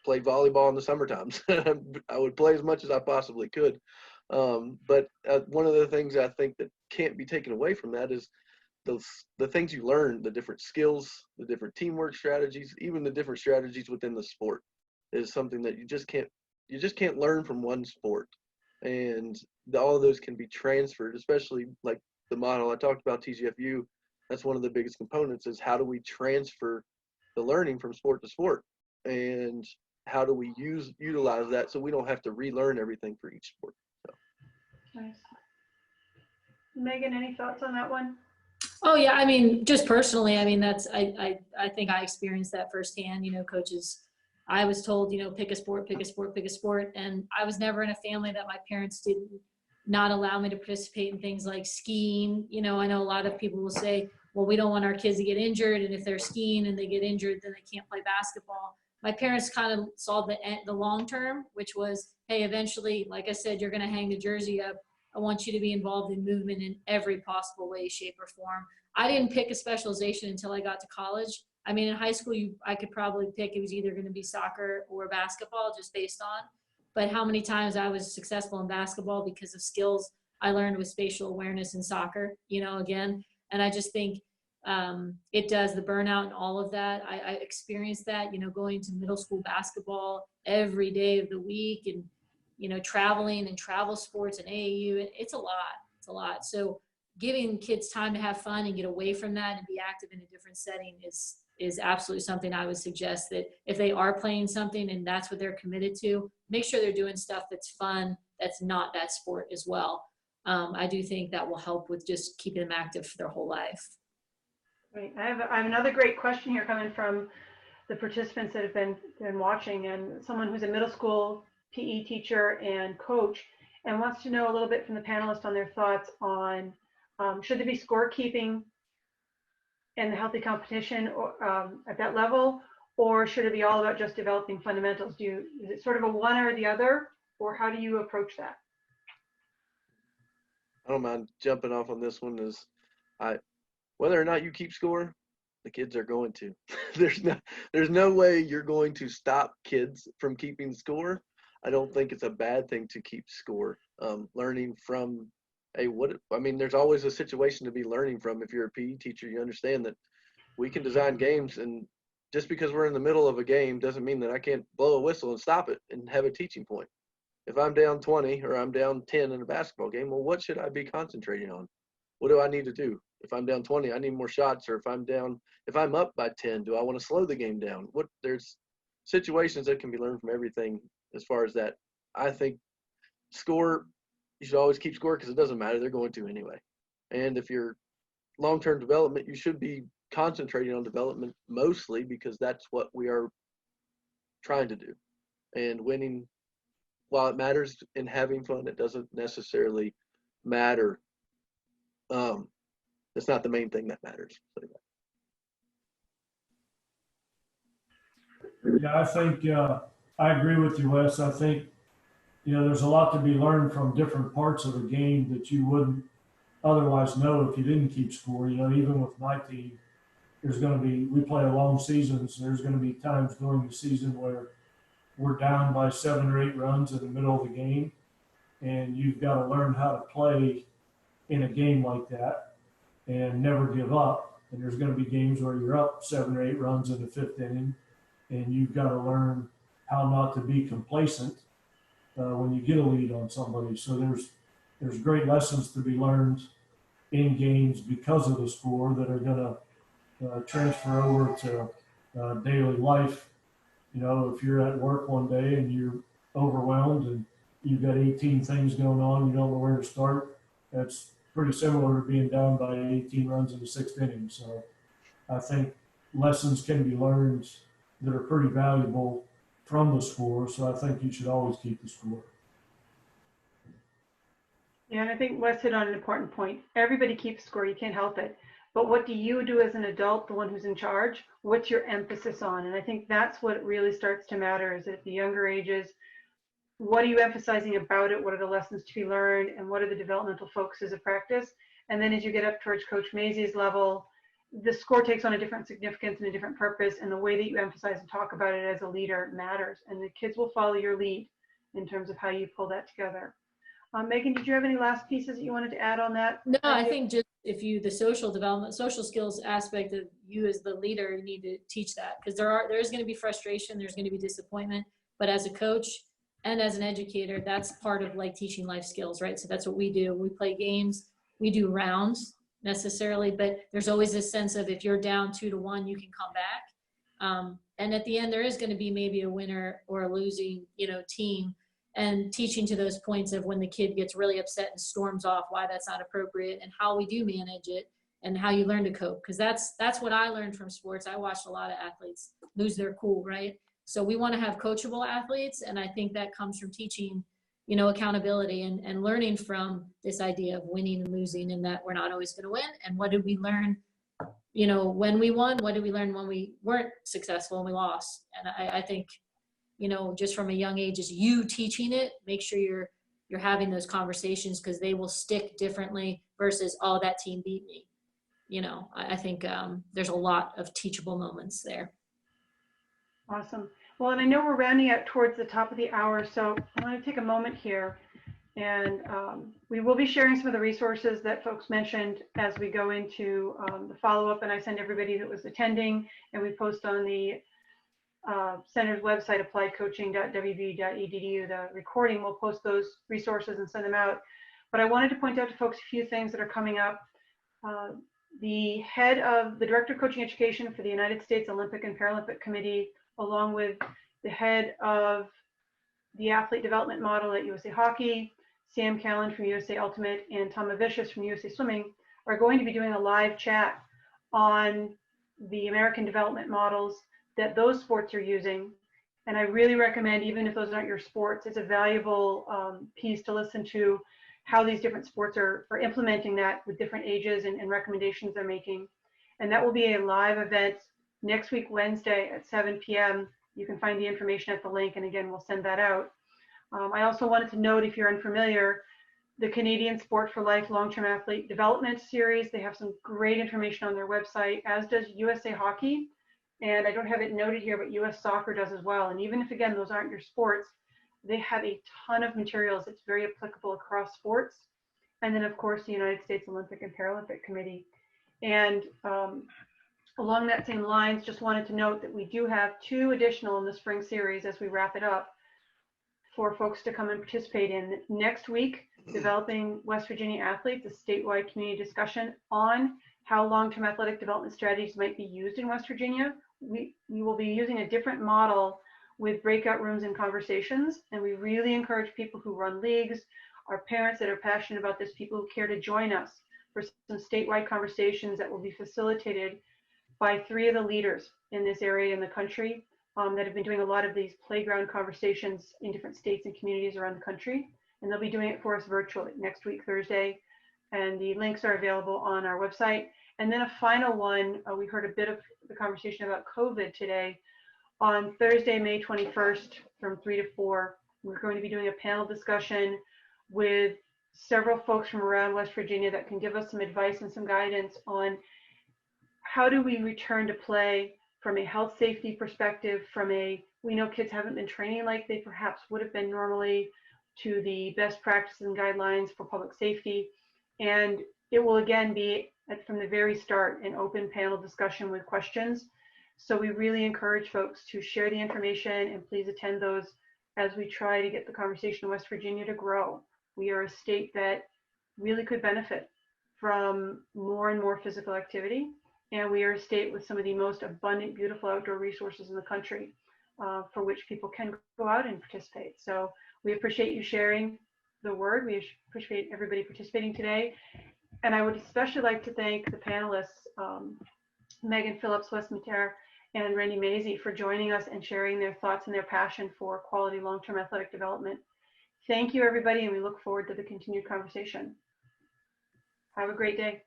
played volleyball in the summer times. I would play as much as I possibly could. But one of the things I think that can't be taken away from that is the things you learn, the different skills, the different teamwork strategies, even the different strategies within the sport is something that you just can't learn from one sport. And all of those can be transferred, especially like the model I talked about, TGFU. That's one of the biggest components is how do we transfer the learning from sport to sport, and how do we utilize that so we don't have to relearn everything for each sport. So. Nice. Megan, any thoughts on that one? Oh yeah, I mean, just personally, I mean, that's I think I experienced that firsthand. You know, coaches, I was told, you know, pick a sport, pick a sport, pick a sport, and I was never in a family that my parents did not allow me to participate in things like skiing. You know, I know a lot of people will say, well, we don't want our kids to get injured, and if they're skiing and they get injured, then they can't play basketball. My parents kind of saw the long term, which was, hey, eventually, like I said, you're going to hang the jersey up. I want you to be involved in movement in every possible way, shape, or form. I didn't pick a specialization until I got to college. I mean, in high school, I could probably pick, it was either going to be soccer or basketball, just based on. But how many times I was successful in basketball because of skills I learned with spatial awareness in soccer, you know, again. And I just think it does, the burnout and all of that. I experienced that, you know, going to middle school basketball every day of the week and traveling and travel sports and AAU. It's a lot. It's a lot. So giving kids time to have fun and get away from that and be active in a different setting is absolutely something I would suggest, that if they are playing something and that's what they're committed to, make sure they're doing stuff that's fun, that's not that sport as well. I do think that will help with just keeping them active for their whole life. Great. I have another great question here coming from the participants that have been watching, and someone who's a middle school PE teacher and coach, and wants to know a little bit from the panelists on their thoughts on should there be scorekeeping and the healthy competition or, at that level, or should it be all about just developing fundamentals? Is it sort of a one or the other, or how do you approach that? I don't mind jumping off on this one. Whether or not you keep score, the kids are going to. There's no way you're going to stop kids from keeping score. I don't think it's a bad thing to keep score. Learning from there's always a situation to be learning from. If you're a PE teacher, you understand that we can design games, and just because we're in the middle of a game doesn't mean that I can't blow a whistle and stop it and have a teaching point. If I'm down 20 or I'm down 10 in a basketball game, well, what should I be concentrating on? What do I need to do? If I'm down 20, I need more shots. Or if I'm up by 10, do I want to slow the game down? There's situations that can be learned from everything as far as that. I think score, you should always keep score because it doesn't matter. They're going to anyway. And if you're long-term development, you should be concentrating on development mostly, because that's what we are trying to do. And winning, while it matters in having fun, it doesn't necessarily matter. It's not the main thing that matters. Yeah, I think I agree with you, Wes. I think there's a lot to be learned from different parts of the game that you wouldn't otherwise know if you didn't keep score. Even with my team, we play a long season, so there's going to be times during the season where we're down by 7 or 8 runs in the middle of the game, and you've got to learn how to play in a game like that and never give up. And there's going to be games where you're up 7 or 8 runs in the 5th inning, and you've got to learn how not to be complacent when you get a lead on somebody. So there's great lessons to be learned in games because of the score that are going to transfer over to daily life. If you're at work one day and you're overwhelmed and you've got 18 things going on, you don't know where to start, that's pretty similar to being down by 18 runs in the 6th inning. So I think lessons can be learned that are pretty valuable from the score. So I think you should always keep the score. Yeah, and I think Wes hit on an important point. Everybody keeps score. You can't help it. But what do you do as an adult, the one who's in charge? What's your emphasis on? And I think that's what really starts to matter, is at the younger ages, what are you emphasizing about it? What are the lessons to be learned? And what are the developmental focuses of practice? And then as you get up towards Coach Maisie's level, the score takes on a different significance and a different purpose. And the way that you emphasize and talk about it as a leader matters. And the kids will follow your lead in terms of how you pull that together. Megan, did you have any last pieces that you wanted to add on that? No, I think just the social development, social skills aspect of you as the leader, you need to teach that, because there is going to be frustration, there's going to be disappointment, but as a coach and as an educator, that's part of like teaching life skills, right? So that's what we do. We play games, we do rounds necessarily, but there's always this sense of if you're down 2-1, you can come back. And at the end, there is going to be maybe a winner or a losing, team. And teaching to those points of when the kid gets really upset and storms off, why that's not appropriate and how we do manage it and how you learn to cope. Because that's what I learned from sports. I watched a lot of athletes lose their cool, right? So we want to have coachable athletes. And I think that comes from teaching, accountability and learning from this idea of winning and losing, and that we're not always going to win. And what did we learn, when we won? What did we learn when we weren't successful and we lost? And I think, just from a young age, is you teaching it, make sure you're having those conversations, because they will stick differently versus, oh, that team beat me. I think there's a lot of teachable moments there. Awesome. Well, and I know we're rounding out towards the top of the hour, so I want to take a moment here, and we will be sharing some of the resources that folks mentioned as we go into the follow-up, and I send everybody that was attending, and we post on the center's website, appliedcoaching.wv.edu. The recording, we'll post those resources and send them out. But I wanted to point out to folks a few things that are coming up. The Director of Coaching Education for the United States Olympic and Paralympic Committee, along with the head of the athlete development model at USA Hockey, Sam Callan from USA Ultimate, and Tom Avicius from USA Swimming, are going to be doing a live chat on the American development models that those sports are using. And I really recommend, even if those aren't your sports, it's a valuable piece to listen to how these different sports are implementing that with different ages and recommendations they're making. And that will be a live event next week, Wednesday at 7 p.m. You can find the information at the link, and again, we'll send that out. I also wanted to note, if you're unfamiliar, the Canadian Sport for Life Long-Term Athlete Development Series, they have some great information on their website, as does USA Hockey. And I don't have it noted here, but US Soccer does as well. And even if, again, those aren't your sports, they have a ton of materials that's very applicable across sports. And then, of course, the United States Olympic and Paralympic Committee. And along that same lines, just wanted to note that we do have 2 additional in the spring series as we wrap it up for folks to come and participate in. Next week, Developing West Virginia Athletes, a statewide community discussion on how long-term athletic development strategies might be used in West Virginia. We will be using a different model with breakout rooms and conversations, and we really encourage people who run leagues, our parents that are passionate about this, people who care to join us for some statewide conversations that will be facilitated by 3 of the leaders in this area in the country that have been doing a lot of these playground conversations in different states and communities around the country. And they'll be doing it for us virtually next week, Thursday. And the links are available on our website. And then a final one, we heard a bit of the conversation about COVID today. On Thursday, May 21st, from 3 to 4, we're going to be doing a panel discussion with several folks from around West Virginia that can give us some advice and some guidance on how do we return to play from a health safety perspective, we know kids haven't been training like they perhaps would have been normally, to the best practices and guidelines for public safety. And it will again be, from the very start, an open panel discussion with questions. So we really encourage folks to share the information and please attend those as we try to get the conversation in West Virginia to grow. We are a state that really could benefit from more and more physical activity. And we are a state with some of the most abundant, beautiful outdoor resources in the country for which people can go out and participate. So we appreciate you sharing the word. We appreciate everybody participating today. And I would especially like to thank the panelists, Megan Phillips, Wes Mater, and Randy Mazie, for joining us and sharing their thoughts and their passion for quality long-term athletic development. Thank you, everybody, and we look forward to the continued conversation. Have a great day.